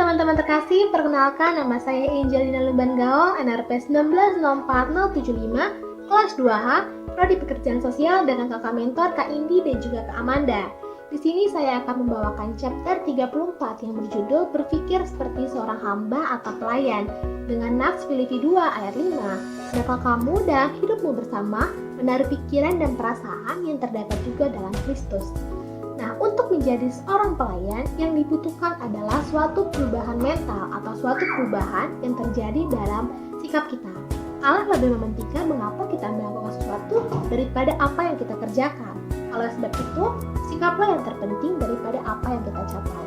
teman-teman terkasih, perkenalkan nama saya Angelina Luban Gaol, NRP 1904075, kelas 2H, Prodi Pekerjaan Sosial dengan kakak mentor Kak Indi dan juga Kak Amanda. Di sini saya akan membawakan chapter 34 yang berjudul Berpikir Seperti Seorang Hamba atau Pelayan dengan Nats Filipi 2 ayat 5. Hendaklah kamu dalam hidupmu bersama menaruh pikiran dan perasaan yang terdapat juga dalam Kristus. Nah, untuk menjadi seorang pelayan yang dibutuhkan adalah suatu perubahan mental atau suatu perubahan yang terjadi dalam sikap kita. Allah lebih mementingkan mengapa kita melakukan sesuatu daripada apa yang kita kerjakan. Oleh sebab itu, sikaplah yang terpenting daripada apa yang kita capai.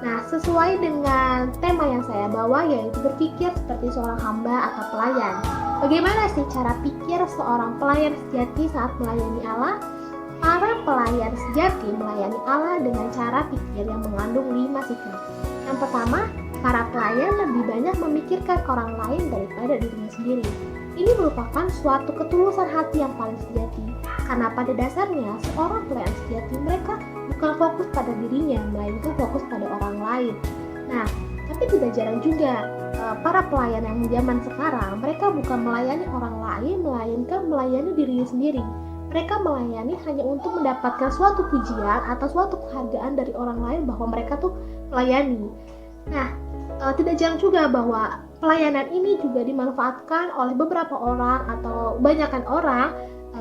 Nah, sesuai dengan tema yang saya bawa yaitu berpikir seperti seorang hamba atau pelayan. Bagaimana sih cara pikir seorang pelayan sejati saat melayani Allah? Para pelayan sejati melayani Allah dengan cara pikir yang mengandung 5 sikap. Yang pertama, para pelayan lebih banyak memikirkan orang lain daripada dirinya sendiri. Ini merupakan suatu ketulusan hati yang paling sejati, karena pada dasarnya seorang pelayan sejati mereka bukan fokus pada dirinya, melainkan fokus pada orang lain. Nah, tapi tidak jarang juga para pelayan yang zaman sekarang mereka bukan melayani orang lain, melainkan melayani dirinya sendiri. Mereka melayani hanya untuk mendapatkan suatu pujian atau suatu penghargaan dari orang lain bahwa mereka tuh melayani. Nah, tidak jarang juga bahwa pelayanan ini juga dimanfaatkan oleh beberapa orang atau kebanyakan orang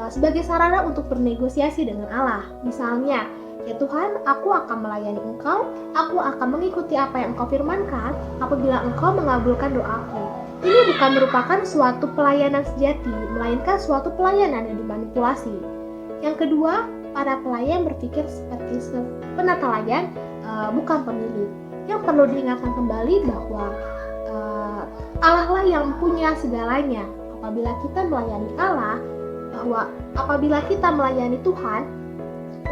sebagai sarana untuk bernegosiasi dengan Allah. Misalnya, ya Tuhan, aku akan melayani Engkau, aku akan mengikuti apa yang Engkau firmankan apabila Engkau mengabulkan doaku. Ini bukan merupakan suatu pelayanan sejati, melainkan suatu pelayanan yang dimanipulasi. Yang kedua, para pelayan berpikir seperti penata layan, bukan pemilik. Yang perlu diingatkan kembali bahwa Allah lah yang punya segalanya. Apabila kita melayani Allah, bahwa apabila kita melayani Tuhan,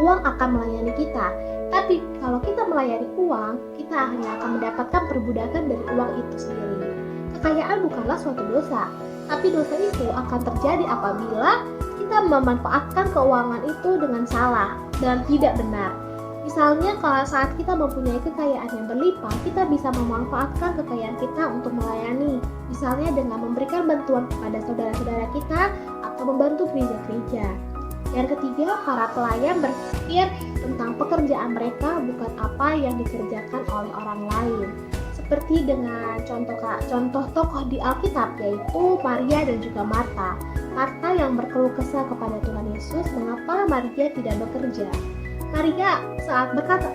uang akan melayani kita. Tapi kalau kita melayani uang, kita hanya akan mendapatkan perbudakan dari uang itu sendiri. Kekayaan bukanlah suatu dosa, tapi dosa itu akan terjadi apabila kita memanfaatkan keuangan itu dengan salah dan tidak benar. Misalnya kalau saat kita mempunyai kekayaan yang berlimpah, kita bisa memanfaatkan kekayaan kita untuk melayani. Misalnya dengan memberikan bantuan kepada saudara-saudara kita atau membantu gereja-gereja. Yang ketiga, para pelayan berpikir tentang pekerjaan mereka bukan apa yang dikerjakan oleh orang lain. Seperti dengan contoh tokoh di Alkitab yaitu Maria dan juga Marta. Marta yang berkeluh kesah kepada Tuhan Yesus mengapa Maria tidak bekerja. Maria saat berkata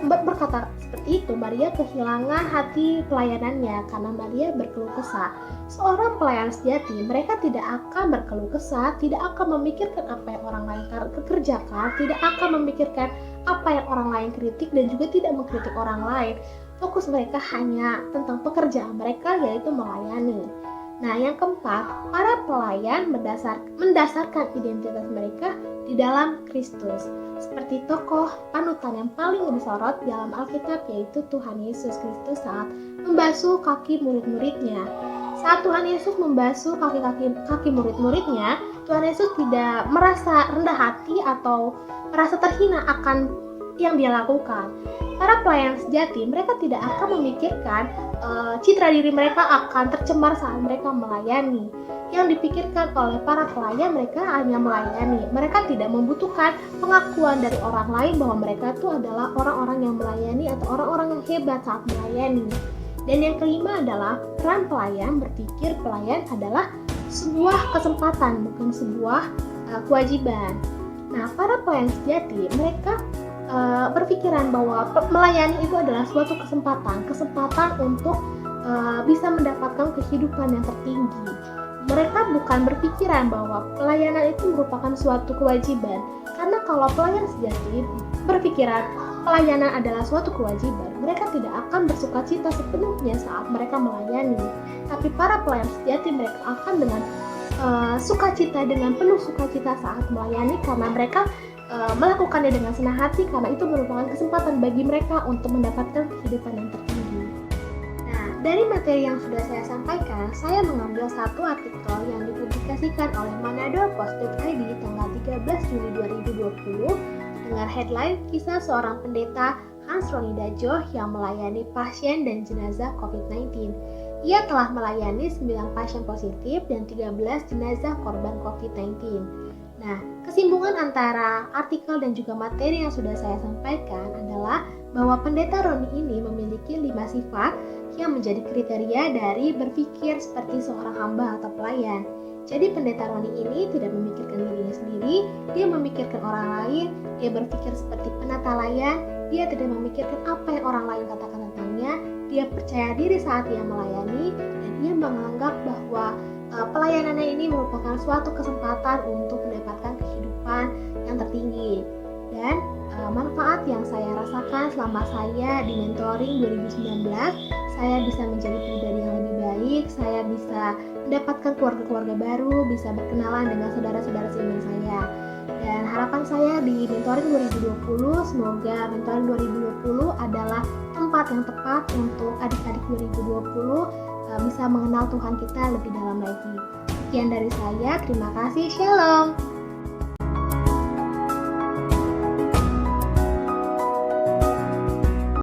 seperti itu, Maria kehilangan hati pelayanannya karena Maria berkeluh kesah. Seorang pelayan sejati, mereka tidak akan berkeluh kesah, tidak akan memikirkan apa yang orang lain kerjakan, tidak akan memikirkan apa yang orang lain kritik dan juga tidak mengkritik orang lain. Fokus mereka hanya tentang pekerjaan mereka yaitu melayani. Nah, yang keempat, para pelayan mendasarkan identitas mereka di dalam Kristus. Seperti tokoh panutan yang paling disorot dalam Alkitab yaitu Tuhan Yesus Kristus saat membasuh kaki murid-muridnya. Saat Tuhan Yesus membasuh kaki murid-muridnya, Tuhan Yesus tidak merasa rendah hati atau merasa terhina akan yang dia lakukan. Para pelayan sejati, mereka tidak akan memikirkan citra diri mereka akan tercemar saat mereka melayani. Yang dipikirkan oleh para pelayan, mereka hanya melayani. Mereka tidak membutuhkan pengakuan dari orang lain bahwa mereka itu adalah orang-orang yang melayani atau orang-orang yang hebat saat melayani. Dan yang kelima adalah peran pelayan berpikir pelayan adalah sebuah kesempatan, bukan sebuah kewajiban. Nah, para pelayan sejati, mereka berpikiran bahwa melayani itu adalah suatu kesempatan untuk bisa mendapatkan kehidupan yang tertinggi. Mereka bukan berpikiran bahwa pelayanan itu merupakan suatu kewajiban, karena kalau pelayan sejati berpikiran pelayanan adalah suatu kewajiban, mereka tidak akan bersukacita sepenuhnya saat mereka melayani. Tapi para pelayan sejati mereka akan dengan sukacita, dengan penuh sukacita saat melayani karena mereka melakukannya dengan senang hati karena itu merupakan kesempatan bagi mereka untuk mendapatkan kehidupan yang tertinggi. Nah, dari materi yang sudah saya sampaikan, saya mengambil satu artikel yang dipublikasikan oleh Manado.Post.id tanggal 13 Juli 2020 dengan headline Kisah Seorang Pendeta Ansroni Dajo yang melayani pasien dan jenazah COVID-19. Ia telah melayani 9 pasien positif dan 13 jenazah korban COVID-19. Nah, kesinambungan antara artikel dan juga materi yang sudah saya sampaikan adalah bahwa Pendeta Roni ini memiliki 5 sifat yang menjadi kriteria dari berpikir seperti seorang hamba atau pelayan. Jadi Pendeta Roni ini tidak memikirkan dirinya sendiri, dia memikirkan orang lain, dia berpikir seperti penata layan, dia tidak memikirkan apa yang orang lain katakan tentangnya, dia percaya diri saat dia melayani, dan dia menganggap bahwa pelayanannya ini merupakan suatu kesempatan untuk mendapatkan kehidupan yang tertinggi. Dan manfaat yang saya rasakan selama saya di mentoring 2019, saya bisa menjadi pribadi yang lebih baik, saya bisa mendapatkan keluarga-keluarga baru, bisa berkenalan dengan saudara-saudara seiman saya. Dan harapan saya di mentoring 2020, semoga mentoring 2020 adalah tempat yang tepat untuk adik-adik 2020 bisa mengenal Tuhan kita lebih dalam lagi. Sekian dari saya, terima kasih, Shalom.